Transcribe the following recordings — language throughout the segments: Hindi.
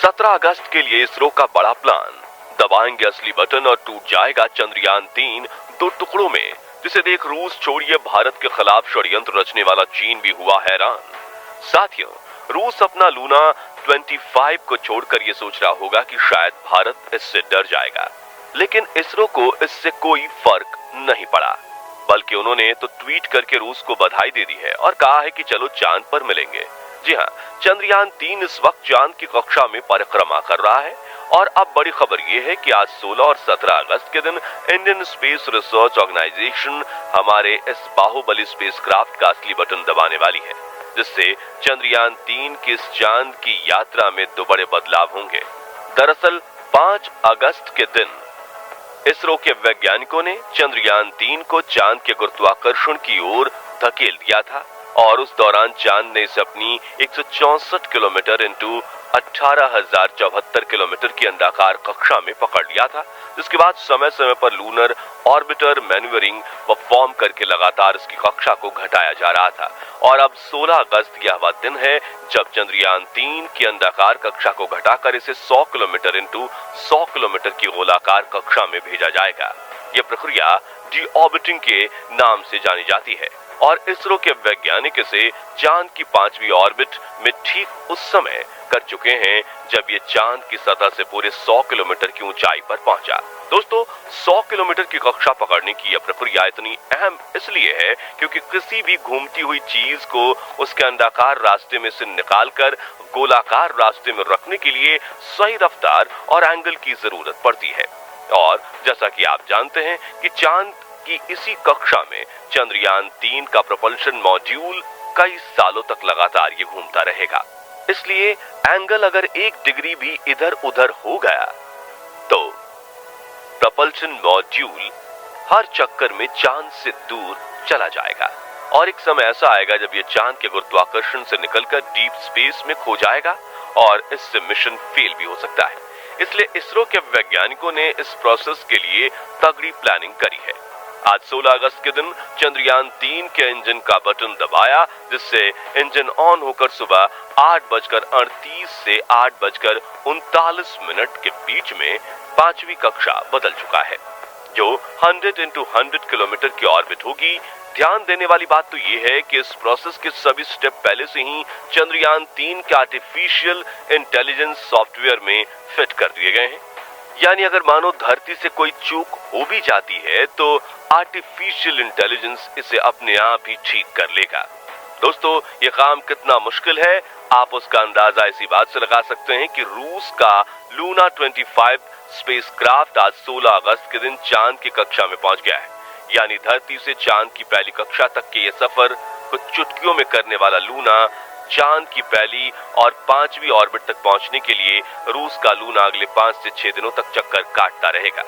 17 अगस्त के लिए इसरो का बड़ा प्लान। दबाएंगे असली बटन और टूट जाएगा चंद्रयान-3 दो टुकड़ों में, जिसे देख रूस छोड़िए भारत के खिलाफ षड्यंत्र रचने वाला चीन भी हुआ हैरान। साथियों, रूस अपना लूना 25 को छोड़कर ये सोच रहा होगा कि शायद भारत इससे डर जाएगा, लेकिन इसरो को इससे कोई फर्क नहीं पड़ा, बल्कि उन्होंने तो ट्वीट करके रूस को बधाई दे दी है और कहा है कि चलो चांद पर मिलेंगे। जी हाँ, चंद्रयान-3 इस वक्त चांद की कक्षा में परिक्रमा कर रहा है और अब बड़ी खबर ये है कि आज 16 और 17 अगस्त के दिन इंडियन स्पेस रिसर्च ऑर्गेनाइजेशन हमारे इस बाहुबली स्पेसक्राफ्ट का असली बटन दबाने वाली है, जिससे चंद्रयान-3 की इस चांद की यात्रा में दो बड़े बदलाव होंगे। दरअसल 5 अगस्त के दिन इसरो के वैज्ञानिकों ने चंद्रयान-3 को चांद के गुरुत्वाकर्षण की ओर धकेल दिया था और उस दौरान चांद ने इसे अपनी 164 किलोमीटर इंटू 18,074 किलोमीटर की अंडाकार कक्षा में पकड़ लिया था, जिसके बाद समय समय पर लूनर ऑर्बिटर मैन्यूवरिंग परफॉर्म करके लगातार इसकी कक्षा को घटाया जा रहा था। और अब 16 अगस्त यह वह दिन है जब चंद्रयान-3 की अंडाकार कक्षा को घटाकर इसे 100 किलोमीटर इंटू 100 किलोमीटर की गोलाकार कक्षा में भेजा जाएगा। यह प्रक्रिया डी-ऑर्बिटिंग के नाम से जानी जाती है और इसरो के वैज्ञानिक इसे चांद की 5वीं ऑर्बिट में ठीक उस समय कर चुके हैं जब ये चांद की सतह से पूरे 100 किलोमीटर की ऊंचाई पर पहुंचा। दोस्तों, 100 किलोमीटर की कक्षा पकड़ने की यह प्रक्रिया इतनी अहम इसलिए है क्योंकि किसी भी घूमती हुई चीज को उसके अंडाकार रास्ते में से निकालकर गोलाकार रास्ते में रखने के लिए सही रफ्तार और एंगल की जरूरत पड़ती है। और जैसा कि आप जानते हैं कि चांद की इसी कक्षा में चंद्रयान-3 का प्रोपल्शन मॉड्यूल कई सालों तक लगातार ये घूमता रहेगा। इसलिए एंगल अगर 1 डिग्री भी इधर उधर हो गया तो प्रोपल्शन मॉड्यूल हर चक्कर में चांद से दूर चला जाएगा और एक समय ऐसा आएगा जब ये चांद के गुरुत्वाकर्षण से निकलकर डीप स्पेस में खो जाएगा और इससे मिशन फेल भी हो सकता है। इसलिए इसरो के वैज्ञानिकों ने इस प्रोसेस के लिए तगड़ी प्लानिंग करी है। आज 16 अगस्त के दिन चंद्रयान-3 के इंजन का बटन दबाया, जिससे इंजन ऑन होकर सुबह 8:38 से 8:39 के बीच में 5वीं कक्षा बदल चुका है, जो 100 into 100 किलोमीटर की ऑर्बिट होगी। ध्यान देने वाली बात तो ये है कि इस प्रोसेस के सभी स्टेप पहले से ही चंद्रयान-3 के आर्टिफिशियल इंटेलिजेंस सॉफ्टवेयर में फिट कर दिए गए हैं। यानी अगर मानो धरती से कोई चूक हो भी जाती है तो आर्टिफिशियल इंटेलिजेंस इसे अपने आप ही ठीक कर लेगा। दोस्तों, ये काम कितना मुश्किल है आप उसका अंदाजा इसी बात से लगा सकते हैं कि रूस का लूना 25 स्पेसक्राफ्ट आज 16 अगस्त के दिन चांद की कक्षा में पहुंच गया है। यानी धरती से चांद की पहली कक्षा तक के ये सफर कुछ चुटकियों में करने वाला लूना चांद की पहली और 5वीं ऑर्बिट तक पहुंचने के लिए रूस का लूना अगले 5 से 6 दिनों तक चक्कर काटता रहेगा।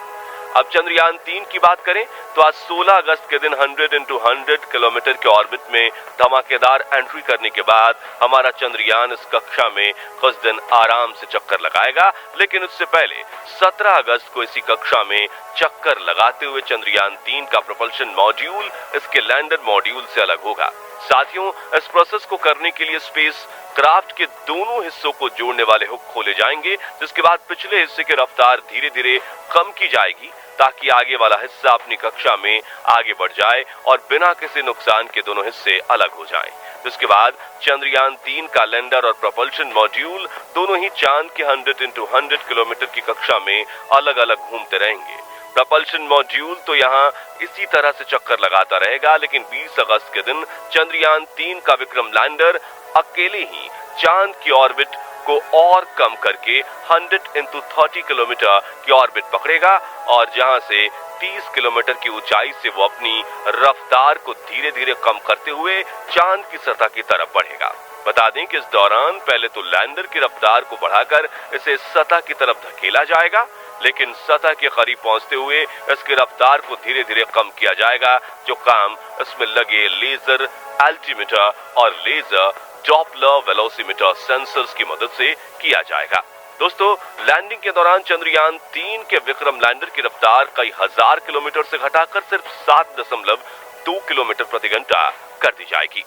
अब चंद्रयान-3 की बात करें तो आज 16 अगस्त के दिन 100 into 100 किलोमीटर के ऑर्बिट में धमाकेदार एंट्री करने के बाद हमारा चंद्रयान इस कक्षा में कुछ दिन आराम से चक्कर लगाएगा, लेकिन उससे पहले 17 अगस्त को इसी कक्षा में चक्कर लगाते हुए चंद्रयान-3 का प्रोपल्शन मॉड्यूल इसके लैंडर मॉड्यूल से अलग होगा। साथियों, इस प्रोसेस को करने के लिए स्पेस क्राफ्ट के दोनों हिस्सों को जोड़ने वाले हुक खोले जाएंगे, जिसके बाद पिछले हिस्से की रफ्तार धीरे धीरे कम की जाएगी ताकि आगे वाला हिस्सा अपनी कक्षा में आगे बढ़ जाए और बिना किसी नुकसान के दोनों हिस्से अलग हो जाएं। जिसके बाद चंद्रयान-3 का लैंडर और प्रोपल्शन मॉड्यूल दोनों ही चांद के 100 into 100 किलोमीटर की कक्षा में अलग अलग घूमते रहेंगे। प्रोपल्शन मॉड्यूल तो यहाँ इसी तरह से चक्कर लगाता रहेगा, लेकिन 20 अगस्त के दिन चंद्रयान-3 का विक्रम लैंडर अकेले ही चांद की ऑर्बिट को और कम करके 100 into 30 किलोमीटर की ऑर्बिट पकड़ेगा और जहां से 30 किलोमीटर की ऊंचाई से वो अपनी रफ्तार को धीरे धीरे कम करते हुए चांद की सतह की तरफ बढ़ेगा। बता दें कि इस दौरान पहले तो लैंडर की रफ्तार को बढ़ाकर इसे सतह की तरफ धकेला जाएगा, लेकिन सतह के करीब पहुंचते हुए इसकी रफ्तार को धीरे धीरे कम किया जाएगा, जो काम इसमें लगे लेजर एल्टीमीटर और लेजर डॉपलर वेलोसिमीटर सेंसर्स की मदद से किया जाएगा। दोस्तों, लैंडिंग के दौरान चंद्रयान-3 के विक्रम लैंडर की रफ्तार कई हजार किलोमीटर से घटाकर सिर्फ 7.2 किलोमीटर प्रति घंटा कर दी जाएगी।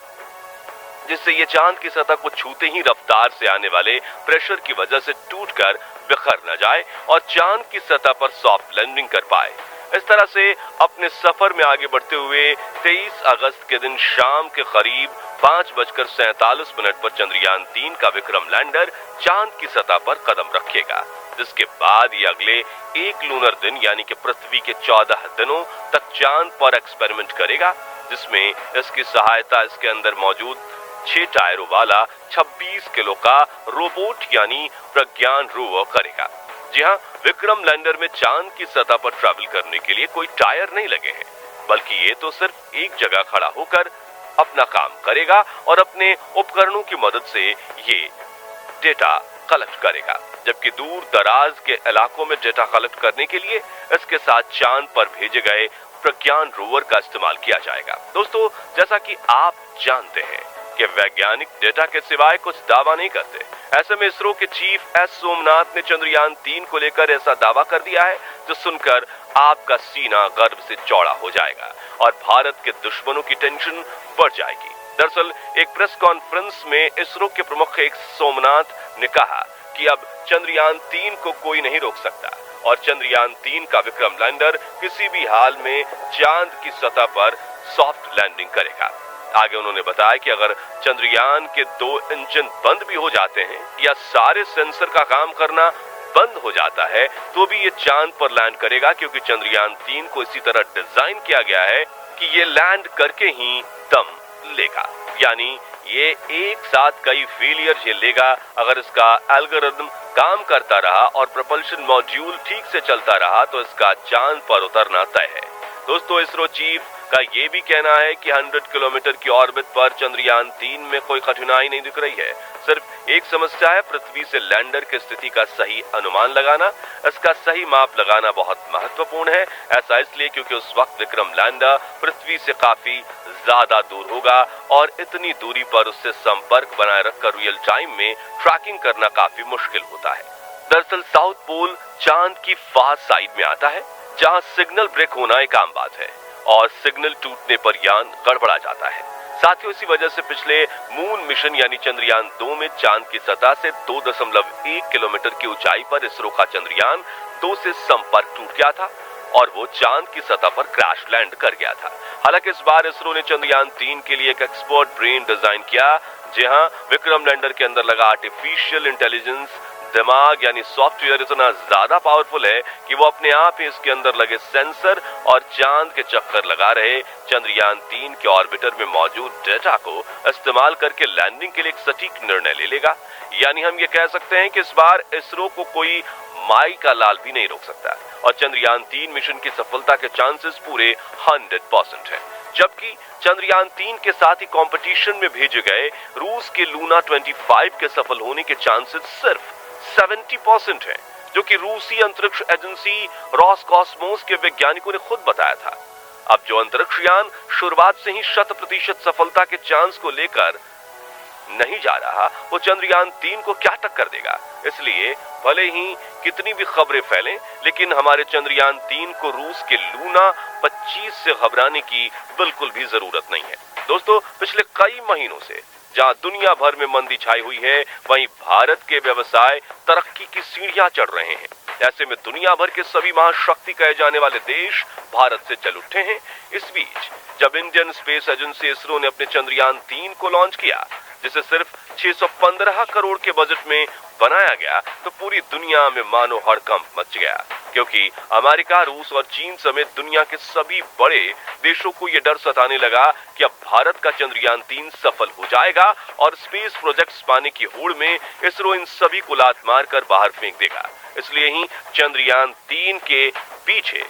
जिससे ये चांद की सतह को छूते ही रफ्तार से आने वाले प्रेशर की वजह से टूटकर बिखर न जाए और चांद की सतह पर सॉफ्ट लैंडिंग कर पाए। इस तरह से अपने सफर में आगे बढ़ते हुए 23 अगस्त के दिन शाम के करीब 5:47 पर चंद्रयान 3 का विक्रम लैंडर चांद की सतह पर कदम रखेगा, जिसके बाद ये अगले एक लूनर दिन यानी कि पृथ्वी के 14 दिनों तक चांद पर एक्सपेरिमेंट करेगा, जिसमें इसकी सहायता इसके अंदर मौजूद 6 टायरों वाला 26 किलो का रोबोट यानी प्रज्ञान रोवर करेगा। जी हाँ, विक्रम लैंडर में चांद की सतह पर ट्रैवल करने के लिए कोई टायर नहीं लगे हैं, बल्कि ये तो सिर्फ एक जगह खड़ा होकर अपना काम करेगा और अपने उपकरणों की मदद से ये डेटा कलेक्ट करेगा। जबकि दूर दराज के इलाकों में डेटा कलेक्ट करने के लिए इसके साथ चांद पर भेजे गए प्रज्ञान रोवर का इस्तेमाल किया जाएगा। दोस्तों, जैसा कि आप जानते हैं कि वैज्ञानिक डेटा के सिवाय कुछ दावा नहीं करते। ऐसे में इसरो के चीफ एस सोमनाथ ने चंद्रयान 3 को लेकर ऐसा दावा कर दिया है जो सुनकर आपका सीना गर्व से चौड़ा हो जाएगा और भारत के दुश्मनों की टेंशन बढ़ जाएगी। दरअसल एक प्रेस कॉन्फ्रेंस में इसरो के प्रमुख एक सोमनाथ ने कहा कि अब चंद्रयान 3 को कोई नहीं रोक सकता और चंद्रयान 3 का विक्रम लैंडर किसी भी हाल में चांद की सतह पर सॉफ्ट लैंडिंग करेगा। आगे उन्होंने बताया कि अगर चंद्रयान के 2 इंजन बंद भी हो जाते हैं या सारे सेंसर का काम करना बंद हो जाता है तो भी ये चांद पर लैंड करेगा, क्योंकि चंद्रयान 3 को इसी तरह डिजाइन किया गया है कि ये लैंड करके ही दम लेगा, यानी ये एक साथ कई फेलियर झेलेगा। अगर इसका एल्गोरिथम काम करता रहा और propulsion मॉड्यूल ठीक से चलता रहा तो इसका चांद पर उतरना तय है। दोस्तों, इसरो चीफ का ये भी कहना है कि 100 किलोमीटर की ऑर्बिट पर चंद्रयान 3 में कोई कठिनाई नहीं दिख रही है। सिर्फ एक समस्या है पृथ्वी से लैंडर की स्थिति का सही अनुमान लगाना। इसका सही माप लगाना बहुत महत्वपूर्ण है। ऐसा इसलिए क्योंकि उस वक्त विक्रम लैंडर पृथ्वी से काफी ज्यादा दूर होगा और इतनी दूरी पर उससे संपर्क बनाए रखकर रियल टाइम में ट्रैकिंग करना काफी मुश्किल होता है। दरअसल साउथ पोल चांद की फार साइड में आता है, जहां सिग्नल ब्रेक होना एक आम बात है और सिग्नल टूटने पर यान गड़बड़ा जाता है। साथियों, इसी वजह से पिछले मून मिशन यानी चंद्रयान 2 में चांद की सतह से 2.1 किलोमीटर की ऊंचाई पर इसरो का चंद्रयान 2 से संपर्क टूट गया था और वो चांद की सतह पर क्रैश लैंड कर गया था। हालांकि इस बार इसरो ने चंद्रयान 3 के लिए एक एक्सपर्ट ब्रेन डिजाइन किया, जहां विक्रम लैंडर के अंदर लगा आर्टिफिशियल इंटेलिजेंस दिमाग यानी सॉफ्टवेयर इतना ज्यादा पावरफुल है कि वो अपने आप ही इसके अंदर लगे सेंसर और चांद के चक्कर लगा रहे चंद्रयान 3 के ऑर्बिटर में मौजूद डेटा को इस्तेमाल करके लैंडिंग के लिए एक सटीक निर्णय ले लेगा। यानी हम ये कह सकते हैं कि इस बार इसरो को कोई माई का लाल भी नहीं रोक सकता और चंद्रयान 3 मिशन की सफलता के चांसेस पूरे 100% है। जबकि चंद्रयान 3 के साथ ही कंपटीशन में भेजे गए रूस के लूना 25 के सफल होने के चांसेस सिर्फ 70% है, जो कि रूसी अंतरिक्ष एजेंसी रॉसकॉस्मोस के वैज्ञानिकों ने खुद बताया था। अब जो अंतरिक्ष यान शुरुआत से ही 100% सफलता के चांस को लेकर नहीं जा रहा, वो चंद्रयान 3 को क्या टक्कर देगा। इसलिए भले ही कितनी भी खबरें फैलें, लेकिन हमारे चंद्रयान 3 को रूस के लूना 25 से घबराने की बिल्कुल भी जरूरत नहीं है। दोस्तों, पिछले कई महीनों से जहां दुनिया भर में मंदी छाई हुई है, वहीं भारत के व्यवसाय तरक्की की सीढ़ियां चढ़ रहे हैं। ऐसे में दुनिया भर के सभी महाशक्ति कहे जाने वाले देश भारत से चल उठे हैं। इस बीच जब इंडियन स्पेस एजेंसी इसरो ने अपने चंद्रयान 3 को लॉन्च किया, जिसे सिर्फ 615 करोड़ के बजट में बनाया गया, तो पूरी दुनिया में मानो हड़कंप मच गया, क्योंकि अमेरिका, रूस और चीन समेत दुनिया के सभी बड़े देशों को यह डर सताने लगा कि अब भारत का चंद्रयान 3 सफल हो जाएगा और स्पेस प्रोजेक्ट्स पाने की होड़ में इसरो इन सभी को लात मारकर बाहर फेंक देगा। इसलिए ही चंद्रयान 3 के पीछे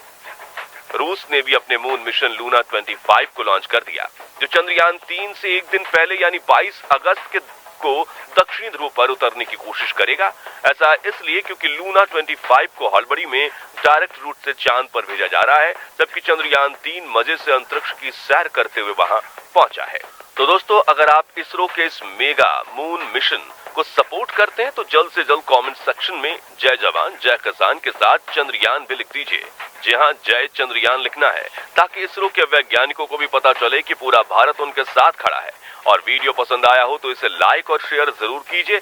रूस ने भी अपने मून मिशन लूना 25 को लॉन्च कर दिया, जो चंद्रयान 3 से एक दिन पहले यानी 22 अगस्त को दक्षिणी ध्रुव पर उतरने की कोशिश करेगा। ऐसा इसलिए क्योंकि लूना 25 को हड़बड़ी में डायरेक्ट रूट से चांद पर भेजा जा रहा है, जबकि चंद्रयान 3 मजे से अंतरिक्ष की सैर करते हुए वहां पहुंचा है। तो दोस्तों, अगर आप इसरो के इस मेगा मून मिशन को सपोर्ट करते हैं तो जल्द से जल्द कमेंट सेक्शन में जय जवान जय किसान के साथ चंद्रयान भी लिख दीजिए। जी हां, जय चंद्रयान लिखना है, ताकि इसरो के वैज्ञानिकों को भी पता चले कि पूरा भारत उनके साथ खड़ा है और वीडियो पसंद आया हो तो इसे लाइक और शेयर जरूर कीजिए